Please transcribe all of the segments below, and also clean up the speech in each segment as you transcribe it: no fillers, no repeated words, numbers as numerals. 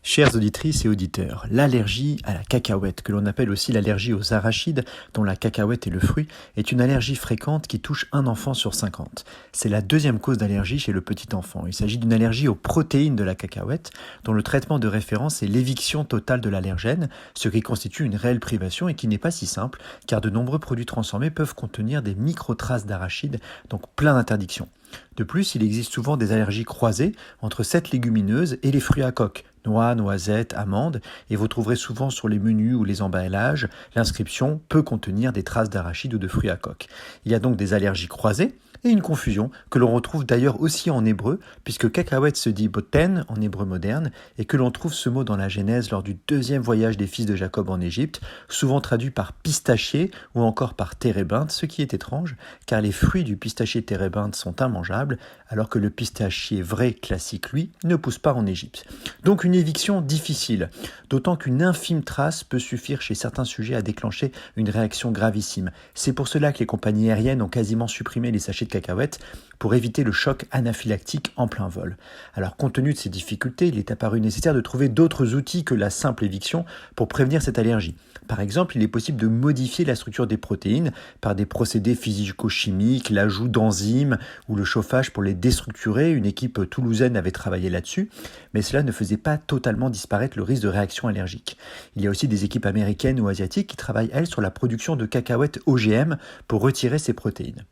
Chères auditrices et auditeurs, l'allergie à la cacahuète, que l'on appelle aussi l'allergie aux arachides, dont la cacahuète est le fruit, est une allergie fréquente qui touche un enfant sur 50. C'est la deuxième cause d'allergie chez le petit enfant. Il s'agit d'une allergie aux protéines de la cacahuète, dont le traitement de référence est l'éviction totale de l'allergène, ce qui constitue une réelle privation et qui n'est pas si simple, car de nombreux produits transformés peuvent contenir des microtraces d'arachides, donc plein d'interdictions. De plus, il existe souvent des allergies croisées entre cette légumineuse et les fruits à coque, noix, noisettes, amandes, et vous trouverez souvent sur les menus ou les emballages, l'inscription peut contenir des traces d'arachides ou de fruits à coque. Il y a donc des allergies croisées et une confusion que l'on retrouve d'ailleurs aussi en hébreu, puisque cacahuète se dit boten en hébreu moderne, et que l'on trouve ce mot dans la Genèse lors du deuxième voyage des fils de Jacob en Égypte, souvent traduit par pistachier ou encore par térébinthe, ce qui est étrange, car les fruits du pistachier térébinthe sont immangeables, alors que le pistachier vrai classique, lui, ne pousse pas en Égypte. Donc une éviction difficile, d'autant qu'une infime trace peut suffire chez certains sujets à déclencher une réaction gravissime. C'est pour cela que les compagnies aériennes ont quasiment supprimé les sachets de cacahuètes pour éviter le choc anaphylactique en plein vol. Alors compte tenu de ces difficultés, il est apparu nécessaire de trouver d'autres outils que la simple éviction pour prévenir cette allergie. Par exemple, il est possible de modifier la structure des protéines par des procédés physico-chimiques, l'ajout d'enzymes ou le chauffage pour les déstructurer. Une équipe toulousaine avait travaillé là-dessus, mais cela ne faisait pas totalement disparaître le risque de réaction allergique. Il y a aussi des équipes américaines ou asiatiques qui travaillent, elles, sur la production de cacahuètes OGM pour retirer ces protéines.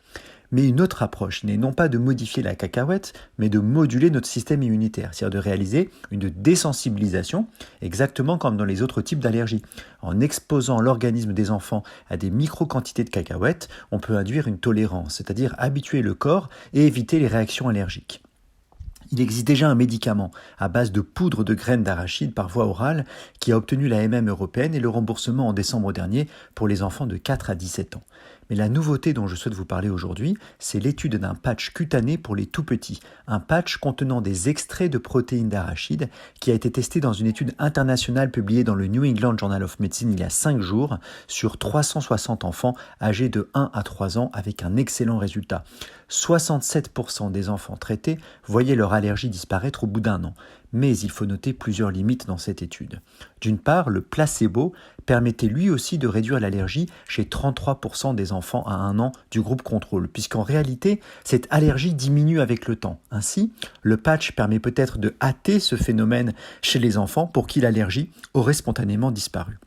Mais une autre approche n'est non pas de modifier la cacahuète, mais de moduler notre système immunitaire, c'est-à-dire de réaliser une désensibilisation, exactement comme dans les autres types d'allergies. En exposant l'organisme des enfants à des micro-quantités de cacahuètes, on peut induire une tolérance, c'est-à-dire habituer le corps et éviter les réactions allergiques. Il existe déjà un médicament à base de poudre de graines d'arachide par voie orale qui a obtenu la MM européenne et le remboursement en décembre dernier pour les enfants de 4 à 17 ans. Mais la nouveauté dont je souhaite vous parler aujourd'hui, c'est l'étude d'un patch cutané pour les tout-petits, un patch contenant des extraits de protéines d'arachide qui a été testé dans une étude internationale publiée dans le New England Journal of Medicine il y a 5 jours sur 360 enfants âgés de 1 à 3 ans avec un excellent résultat. 67% des enfants traités voyaient leur allergie disparaître au bout d'un an. Mais il faut noter plusieurs limites dans cette étude. D'une part, le placebo permettait lui aussi de réduire l'allergie chez 33% des enfants à 1 an du groupe contrôle, puisqu'en réalité, cette allergie diminue avec le temps. Ainsi, le patch permet peut-être de hâter ce phénomène chez les enfants pour qui l'allergie aurait spontanément disparu.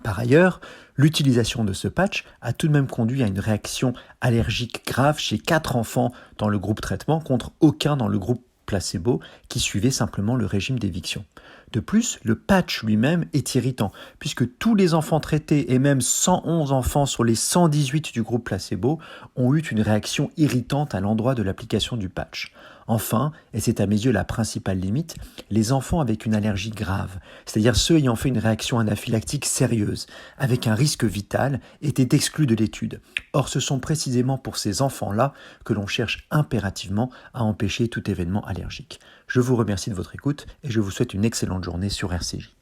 Par ailleurs, l'utilisation de ce patch a tout de même conduit à une réaction allergique grave chez 4 enfants dans le groupe traitement contre aucun dans le groupe placebo qui suivait simplement le régime d'éviction. De plus, le patch lui-même est irritant, puisque tous les enfants traités et même 111 enfants sur les 118 du groupe placebo ont eu une réaction irritante à l'endroit de l'application du patch. Enfin, et c'est à mes yeux la principale limite, les enfants avec une allergie grave, c'est-à-dire ceux ayant fait une réaction anaphylactique sérieuse, avec un risque vital, étaient exclus de l'étude. Or, ce sont précisément pour ces enfants-là que l'on cherche impérativement à empêcher tout événement allergique. Je vous remercie de votre écoute et je vous souhaite une excellente journée sur RCJ.